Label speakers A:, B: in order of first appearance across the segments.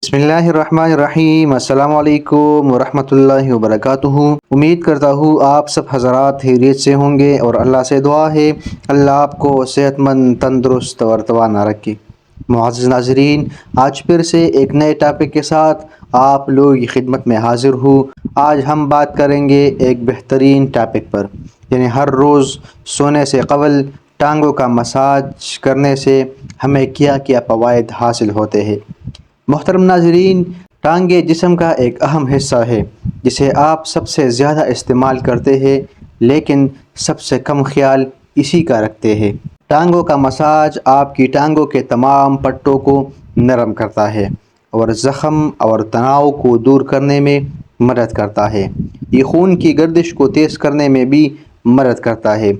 A: بسم اللہ الرحمن الرحیم، السلام علیکم ورحمۃ اللہ وبرکاتہ۔ امید کرتا ہوں آپ سب حضرات خیریت سے ہوں گے اور اللہ سے دعا ہے اللہ آپ کو صحت مند، تندرست اور توانا رکھے۔ معزز ناظرین، آج پھر سے ایک نئے ٹاپک کے ساتھ آپ لوگ کی خدمت میں حاضر ہوں۔ آج ہم بات کریں گے ایک بہترین ٹاپک پر، یعنی ہر روز سونے سے قبل ٹانگوں کا مساج کرنے سے ہمیں کیا کیا فوائد حاصل ہوتے ہیں۔ محترم ناظرین، ٹانگیں جسم کا ایک اہم حصہ ہے جسے آپ سب سے زیادہ استعمال کرتے ہیں، لیکن سب سے کم خیال اسی کا رکھتے ہیں۔ ٹانگوں کا مساج آپ کی ٹانگوں کے تمام پٹوں کو نرم کرتا ہے اور زخم اور تناؤ کو دور کرنے میں مدد کرتا ہے۔ یہ خون کی گردش کو تیز کرنے میں بھی مدد کرتا ہے۔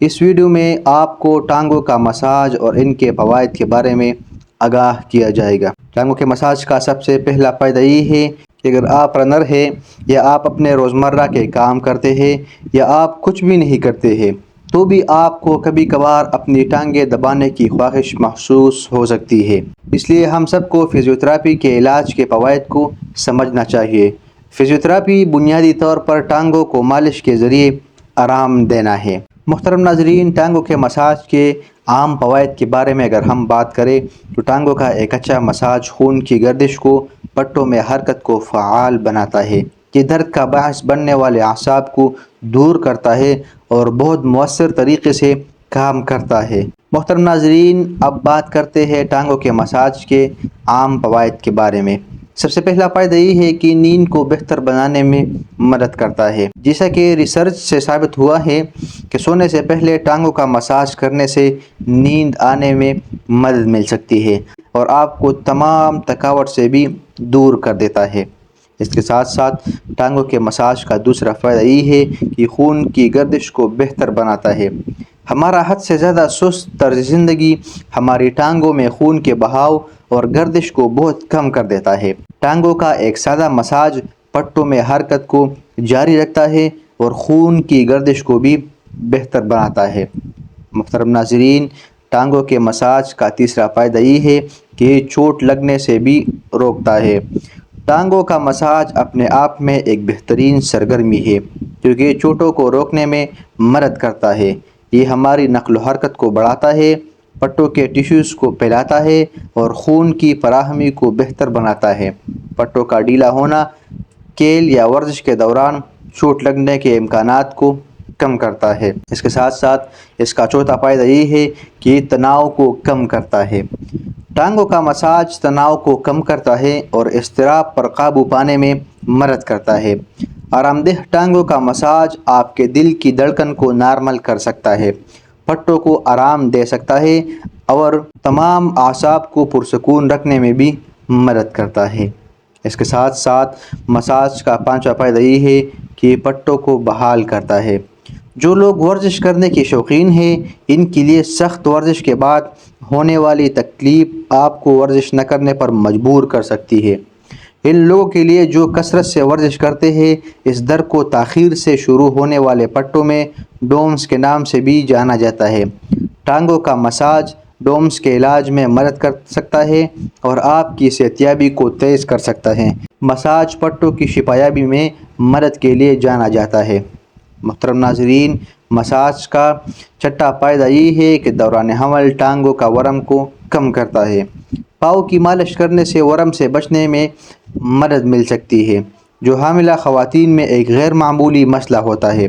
A: اس ویڈیو میں آپ کو ٹانگوں کا مساج اور ان کے فوائد کے بارے میں آگاہ کیا جائے گا۔ ٹانگوں کے مساج کا سب سے پہلا فائدہ یہ ہے کہ اگر آپ رنر ہیں یا آپ اپنے روزمرہ کے کام کرتے ہیں یا آپ کچھ بھی نہیں کرتے ہیں تو بھی آپ کو کبھی کبھار اپنی ٹانگیں دبانے کی خواہش محسوس ہو سکتی ہے۔ اس لیے ہم سب کو فزیوتھراپی کے علاج کے فوائد کو سمجھنا چاہیے۔ فزیوتھراپی بنیادی طور پر ٹانگوں کو مالش کے ذریعے آرام دینا ہے۔ محترم ناظرین، ٹانگوں کے مساج کے عام فوائد کے بارے میں اگر ہم بات کریں تو ٹانگوں کا ایک اچھا مساج خون کی گردش کو، پٹوں میں حرکت کو فعال بناتا ہے۔ یہ درد کا باعث بننے والے اعصاب کو دور کرتا ہے اور بہت مؤثر طریقے سے کام کرتا ہے۔ محترم ناظرین، اب بات کرتے ہیں ٹانگوں کے مساج کے عام فوائد کے بارے میں۔ سب سے پہلا فائدہ یہ ہے کہ نیند کو بہتر بنانے میں مدد کرتا ہے۔ جیسا کہ ریسرچ سے ثابت ہوا ہے کہ سونے سے پہلے ٹانگوں کا مساج کرنے سے نیند آنے میں مدد مل سکتی ہے اور آپ کو تمام تھکاوٹ سے بھی دور کر دیتا ہے۔ اس کے ساتھ ساتھ ٹانگوں کے مساج کا دوسرا فائدہ یہ ہے کہ خون کی گردش کو بہتر بناتا ہے۔ ہمارا حد سے زیادہ سست طرز زندگی ہماری ٹانگوں میں خون کے بہاؤ اور گردش کو بہت کم کر دیتا ہے۔ ٹانگوں کا ایک سادہ مساج پٹوں میں حرکت کو جاری رکھتا ہے اور خون کی گردش کو بھی بہتر بناتا ہے۔ محترم ناظرین، ٹانگوں کے مساج کا تیسرا فائدہ یہ ہے کہ یہ چوٹ لگنے سے بھی روکتا ہے۔ ٹانگوں کا مساج اپنے آپ میں ایک بہترین سرگرمی ہے کیونکہ یہ چوٹوں کو روکنے میں مدد کرتا ہے۔ یہ ہماری نقل و حرکت کو بڑھاتا ہے، پٹوں کے ٹیشوز کو پھیلاتا ہے اور خون کی فراہمی کو بہتر بناتا ہے۔ پٹوں کا ڈھیلا ہونا کھیل یا ورزش کے دوران چوٹ لگنے کے امکانات کو کم کرتا ہے۔ اس کے ساتھ ساتھ اس کا چوتھا فائدہ یہ ہے کہ یہ تناؤ کو کم کرتا ہے۔ ٹانگوں کا مساج تناؤ کو کم کرتا ہے اور اضطراب پر قابو پانے میں مدد کرتا ہے۔ آرام دہ ٹانگوں کا مساج آپ کے دل کی دھڑکن کو نارمل کر سکتا ہے، پٹوں کو آرام دے سکتا ہے اور تمام اعصاب کو پرسکون رکھنے میں بھی مدد کرتا ہے۔ اس کے ساتھ ساتھ مساج کا پانچواں فائدہ یہ ہے کہ یہ پٹوں کو بحال کرتا ہے۔ جو لوگ ورزش کرنے کے شوقین ہیں، ان کے لیے سخت ورزش کے بعد ہونے والی تکلیف آپ کو ورزش نہ کرنے پر مجبور کر سکتی ہے۔ ان لوگوں کے لیے جو کثرت سے ورزش کرتے ہیں، اس درد کو تاخیر سے شروع ہونے والے پٹوں میں ڈومز کے نام سے بھی جانا جاتا ہے۔ ٹانگوں کا مساج ڈومز کے علاج میں مدد کر سکتا ہے اور آپ کی صحتیابی کو تیز کر سکتا ہے۔ مساج پٹوں کی شفایابی میں مدد کے لیے جانا جاتا ہے۔ محترم ناظرین، مساج کا چھٹا فائدہ یہ ہے کہ دوران حمل ٹانگوں کا ورم کو کم کرتا ہے۔ پاؤں کی مالش کرنے سے ورم سے بچنے میں مدد مل سکتی ہے، جو حاملہ خواتین میں ایک غیر معمولی مسئلہ ہوتا ہے۔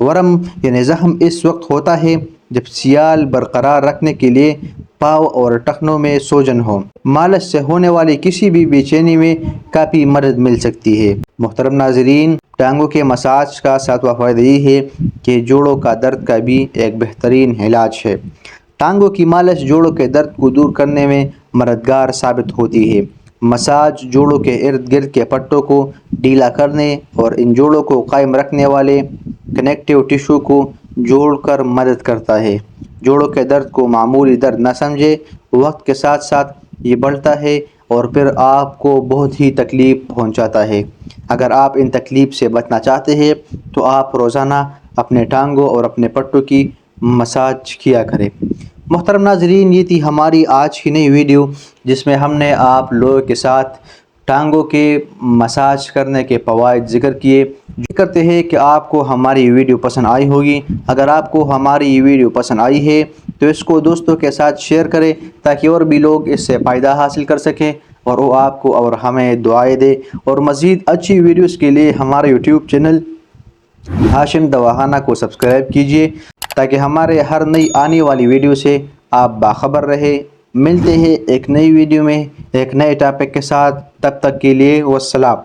A: ورم یعنی زخم اس وقت ہوتا ہے جب سیال برقرار رکھنے کے لیے پاؤں اور ٹخنوں میں سوجن ہو۔ مالش سے ہونے والی کسی بھی بے چینی میں کافی مدد مل سکتی ہے۔ محترم ناظرین، ٹانگوں کے مساج کا ساتواں فائدہ یہ ہے کہ جوڑوں کا درد کا بھی ایک بہترین علاج ہے۔ ٹانگوں کی مالش جوڑوں کے درد کو دور کرنے میں مددگار ثابت ہوتی ہے۔ مساج جوڑوں کے ارد گرد کے پٹوں کو ڈھیلا کرنے اور ان جوڑوں کو قائم رکھنے والے کنیکٹیو ٹیشو کو جوڑ کر مدد کرتا ہے۔ جوڑوں کے درد کو معمولی درد نہ سمجھے، وقت کے ساتھ ساتھ یہ بڑھتا ہے اور پھر آپ کو بہت ہی تکلیف پہنچاتا ہے۔ اگر آپ ان تکلیف سے بچنا چاہتے ہیں تو آپ روزانہ اپنے ٹانگوں اور اپنے پٹوں کی مساج کیا کریں۔ محترم ناظرین، یہ تھی ہماری آج کی نئی ویڈیو جس میں ہم نے آپ لوگوں کے ساتھ ٹانگوں کے مساج کرنے کے فوائد ذکر کیے۔ کرتے ہیں کہ آپ کو ہماری ویڈیو پسند آئی ہوگی۔ اگر آپ کو ہماری ویڈیو پسند آئی ہے تو اس کو دوستوں کے ساتھ شیئر کریں تاکہ اور بھی لوگ اس سے فائدہ حاصل کر سکیں اور وہ آپ کو اور ہمیں دعائیں دے۔ اور مزید اچھی ویڈیوز کے لیے ہمارا یوٹیوب چینل ہاشم دواخانہ کو سبسکرائب کیجئے تاکہ ہمارے ہر نئی آنے والی ویڈیو سے آپ باخبر رہے۔ ملتے ہیں ایک نئی ویڈیو میں ایک نئے ٹاپک کے ساتھ، تب تک کے لیے والسلام۔